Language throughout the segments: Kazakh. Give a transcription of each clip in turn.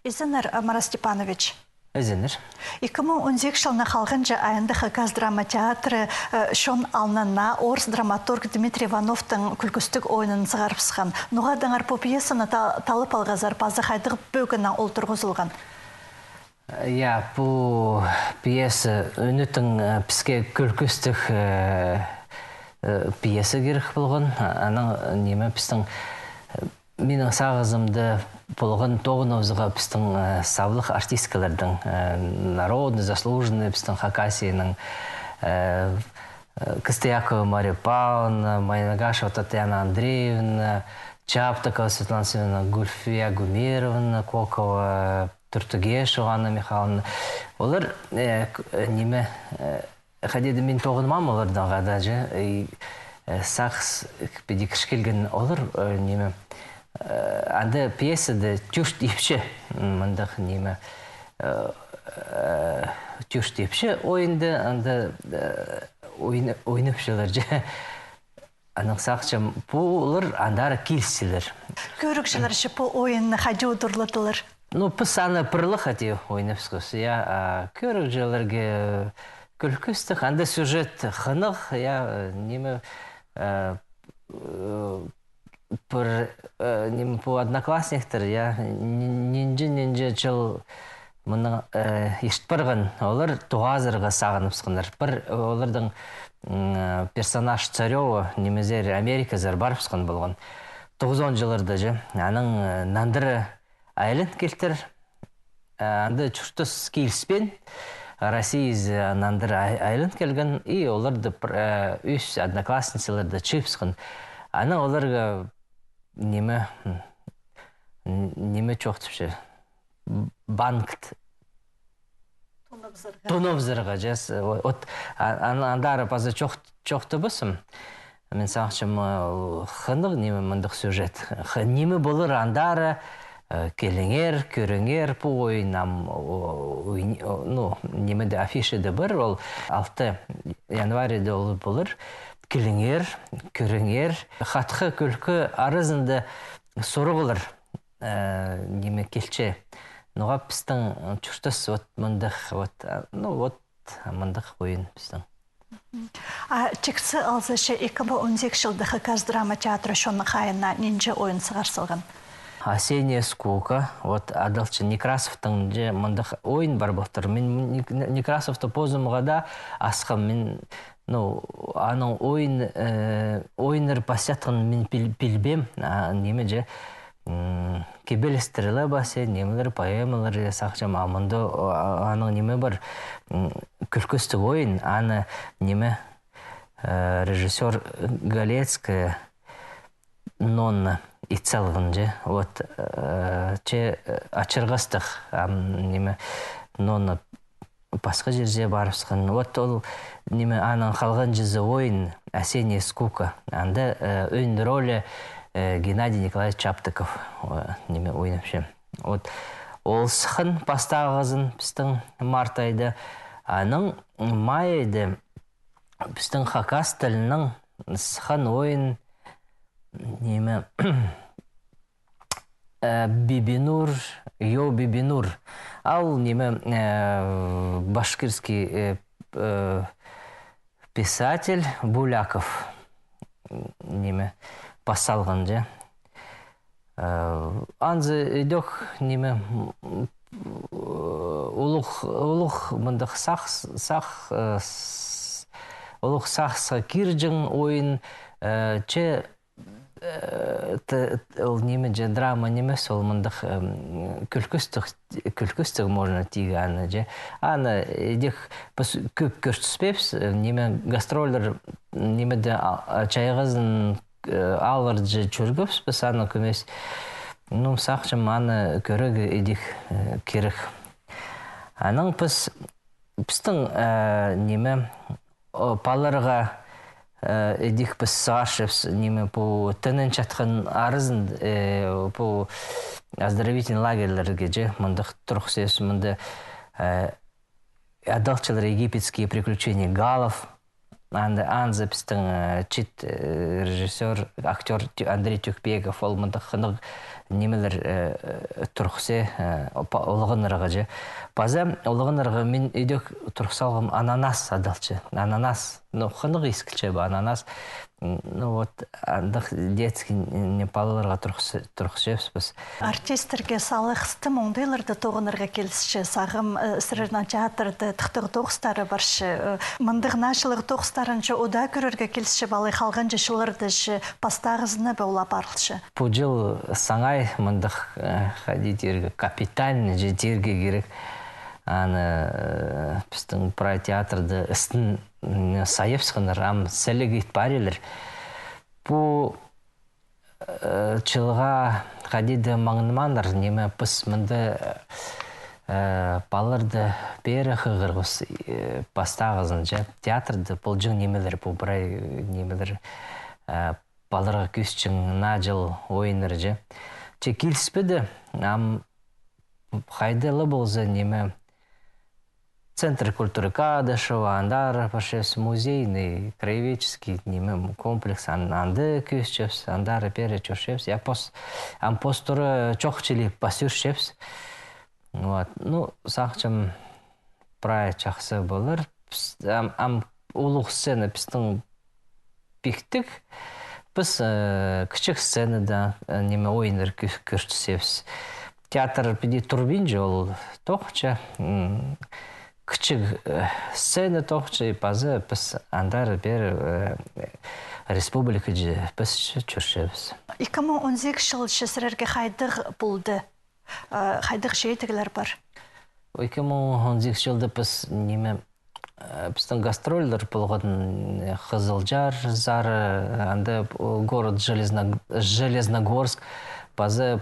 Изенер Марат Степанович. Изенер. 2018 жылына қалғанжа айында Хакас драма театры шон алнана орыс драматург Дмитрий Ивановтың күлкістік ойынын сығарыпсыған. Нұға даңар по пьесаны талып алғазар пазы қайдығы бөгіна ол тұрғызылған. Бұл пьеса үнітің піске күлкістік пьеса керек болған. Аның неме пістің менің сағызымды болған тоғыновзыға пістің савлық артисткалардың, народный, заслуженный пістің Хакасияның Костякова Мария Павловна, Майнагашева Татьяна Андреевна, Чаптакова Светлана Семеновна, Гульфия Гумеровна, Кокова, Туртугешева Анна Михайловна. Олар неме қадеді мен тоғынмам олардан ғада же. Сақс педикіш келген олар неме анда пьесада тюш депші, мындақ неме тюш депші ойынды, анда ойнып жылар же. Аның сақчам, бұлыр андары келсілер. Көрік жылар ше бұл ойынны қади ұдырлатылыр? Пыс аны пырлы қати ойнып скөсі. Көрік жыларға күлкістік, анда сюжет қынық, неме по одноклассниктер нинже жыл мұны ештпірген олар туғазырға сағыныпсықындар. Бір олардың персонаж Царева немезер Америказар барыпсықын болған. 90 жылырда же. Аның нандыры айлын келтір. Анды чүштіс кейліспен Россия нандыры айлын келген. И оларды үш одноклассницаларды чыпсықын. Аны оларға неме чоқтыпшы. Банкт. Тонобзырға жас. Андары пазы чоқты бұсым. Мен сақшым қынық неме мұндық сюжет. Неме болыр андары келіңер, көріңер по ойынам. Немеде афишеде бір. Ол 6 январьде олы болыр. Келіңер, көріңер, қатқы күлкі арызынды сұры болыр. Неме келче. Нұға пістің чүштіс мұндық ойын пістің. Чексы алзышы 2018 жылды Хакас драма театры шоны қайына ненже ойын сығарсылған? Осенняя скука. Адалчы Некрасовтың же мұндық ойын бар бұқтыр. Мен Некрасовты позымғада асқым. Мен аның ойыныр пасятығын мен пілбем. Неме же кебелестірілі басы, немелер, поэмалар сақчам. Амынды аның неме бар күлкісті ойын. Аны неме режиссер Галецкая Нонна ицалғын же. Ачырғастық неме Нонна басқа жерде барыпсықын. Ол неме аның қалған жүзі ойын «Осенняя скука». Анда өйін ролі Геннадий Николаевич Чаптаков неме ойнапшы. Ол сықын пастағызын пістің март айды. Аның май айды пістің Хакас тілінің сықын ойын неме Бибинур, Йо Бибинур. Ал неме башкирский писатель Буляков неме пасалған же. Анзы өйдік неме ұлық мұндық сақса кирджің ойын че ол неме же драма неме сол мұндық күлкістік можна тигі аны же. Аны едек көп көрсіспепс неме гастролер немеде чайғызын алыр же чөргіпс біз аны көмес. Сақчым аны көрігі едек керек. Аның пістің неме палырға едік біз сағашыпс неме по тінін чатқан арызын по оздоровительный лагерлерге же мұндық тұрқсес мұнды адалчылар египетские приключения Галов. Анзы пістің чит режиссер, актер Андрей Тюкбеков ол мұндық қынық немелер тұрқсы олығынырға же. База олығынырға мен үйдек тұрқсалғым ананас адалчы. Ананас, қынық ескілче ба ананас. Андық детский непалыларға тұрқсыз біз. Артистерге салықсты мұңдайларды тоғынырға келісші, сағым сырырна театрды тұқтығы тоғыстары баршы. Мұндығына жылығы тоғыстарыншы ода көрерге келісші балы қалған жышылырды жы пастағызыны бәула барылшы. Бұл жыл саңай мұндық капитальны жетерге керек. Аны біздің прай театрды істің сайыпсығыныр, сәлігі итбарелер. Бұл жылға қадиді маңынманыр, немі біз мұнды балырды бері қығырғыз бастағызын жа. Театрды бұл жың немелер, бұл бұрай немелер балырға күсчің жыл ойыныр жа. Келіспеді, қайдылы болзы немі Центр культуры Кадышева, Андар, Пашевс, музейный, краеведческий комплекс, Анды Кюсчевс, Андар, Перечевс. Я постуры чохчили пасюшевс. Ну, сахчам прай чахсы болыр. Улух сцена пистың пиктік. Біз кішік сценада неме ойыныр көрчісевс. Театр пиди турбинжі ол тоқча. Küçük scene tohçı bazı biz andar bir respublikacı biz çürşemiz. 2018 yıl şesirerge haydıq buldu. Haydıq şeytegiler var. 2018 yılda biz nime bizden gastroller bulğan Kızılcar, Zara, anda город Железногорск, bazı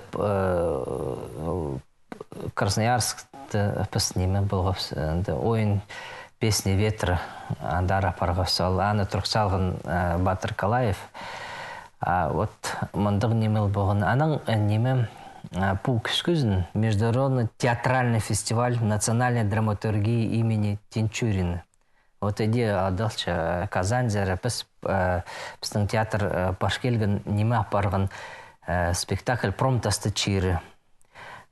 Красноярск біз неме болғапс, ойын песни ветра андара парғапсал, аны тұрқсалғын Батыр Калаев. Мұндық немел болған. Аның неме бұл күскізін Международный театральный фестиваль национальной драматургии имени Тинчурина. Иде адалча Казанзері біздің театр башкелген неме апарған спектакль «Промтасты чиры».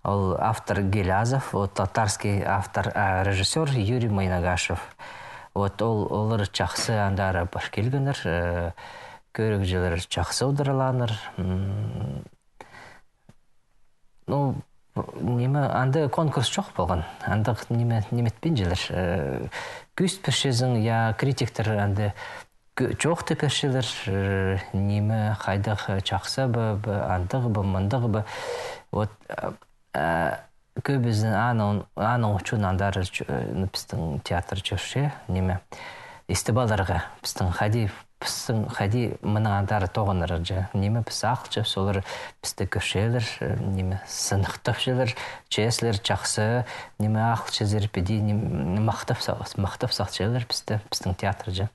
Ол автор Гелязов, татарский автор, режиссер Юрий Майнагашев. Олар чақсы андары башкелгенер, көрік жылыр чақсы ұдырыланыр. Анды конкурс жоқ болған. Андық неметпен жылыр. Күст пішезің, я критиктер анды жоқты пішелер, неме қайдық чақсы бұ, андық бұ, мұндық бұ. Көбіздің аның үшін андары біздің театр жүрше, неме істібаларға біздің қади мұның андары тоғыныр жа. Неме біз ақылчы, солар бізді көшелер, неме сынықтап желер, чеслер, чақсы, неме ақылчы зерпеді, мақтап сақчелер біздің театр жа.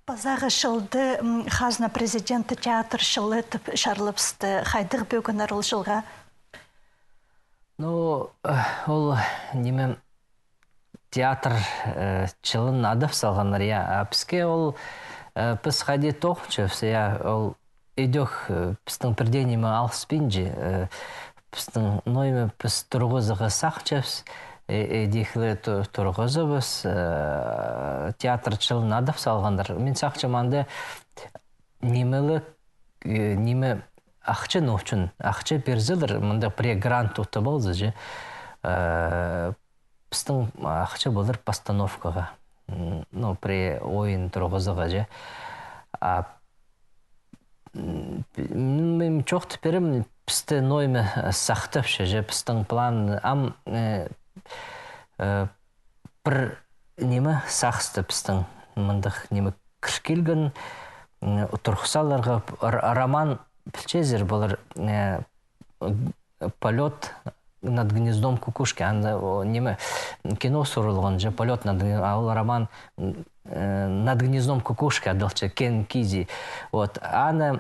Базағы шылды қазына президенті театр шылы түп шарлыпсты, қайдық бөгінер ол жылға? Ол неме театр чылын адып салғаныр, бізге ол біз қайде тоқчы, ол үйдек біздің бірде неме алыспенже, біздің нойме біз тұрғызығы сақчыз, Дихле тұрғызыбыз, театр чылын адып салғандар. Мен сақчыманды неме ақчы нөчін, ақчы берзілір, мұнда пре-грант ұты болды же. Біздің ақчы болыр постановкаға, пре-ойын тұрғызыға же. Мен жоқты берім, бізді нойме сақтыпшы же, біздің план бір неме сақсты біздің мұндық неме кіркелген тұрқсаларға роман білчезер болыр полет над гнездом кукушки. Неме кино сұрылған же полет над гнездом, роман над гнездом кукушки адалчы Кен Кизи. Аны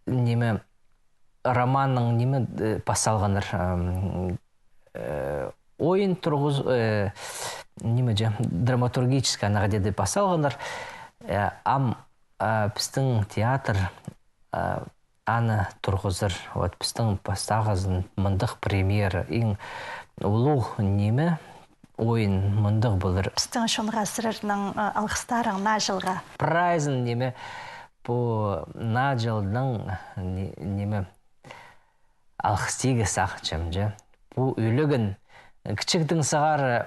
неме романның неме пасалғаныр ойын тұрғыз драматургический анағадеді пасалғандар. Біздің театр аны тұрғызыр. Вот біздің бастағызын мындық премьера, ең улуг неме ойын мындық болыр. Біздің шонға сірірінің алғыстарың на жылға. Прайзын неме бұл на жылдың неме алғыстегі сақчым же. Бұл үйлігін кішіктің сағары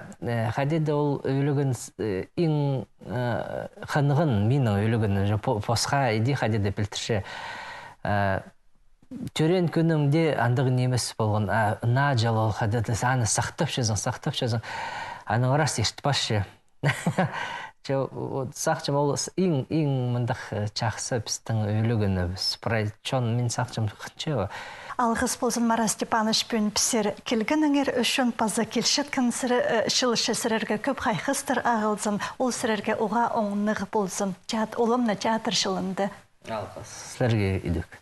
қадеді ол үйлігін ең қынығын менің үйлігін посқа еді қадеді білтірші. Төрен күнімде андығы немес болған на жыл ол қадеді аны сақтап шезің. Аны орас ештіпашы. Сақчым ол ең мұндық чақсы біздің үйлігіні спрай чон мен сақчым қынчы. Алғыс болсын Мара Степанович пен пісер келгеніңер үшін паза келшеткін шылышы сірерге көп қайқыстыр ағылзын, ол сірерге оға оңнығы болсын. Олымны театр шылынды. Алғыс. Сілерге үйдік.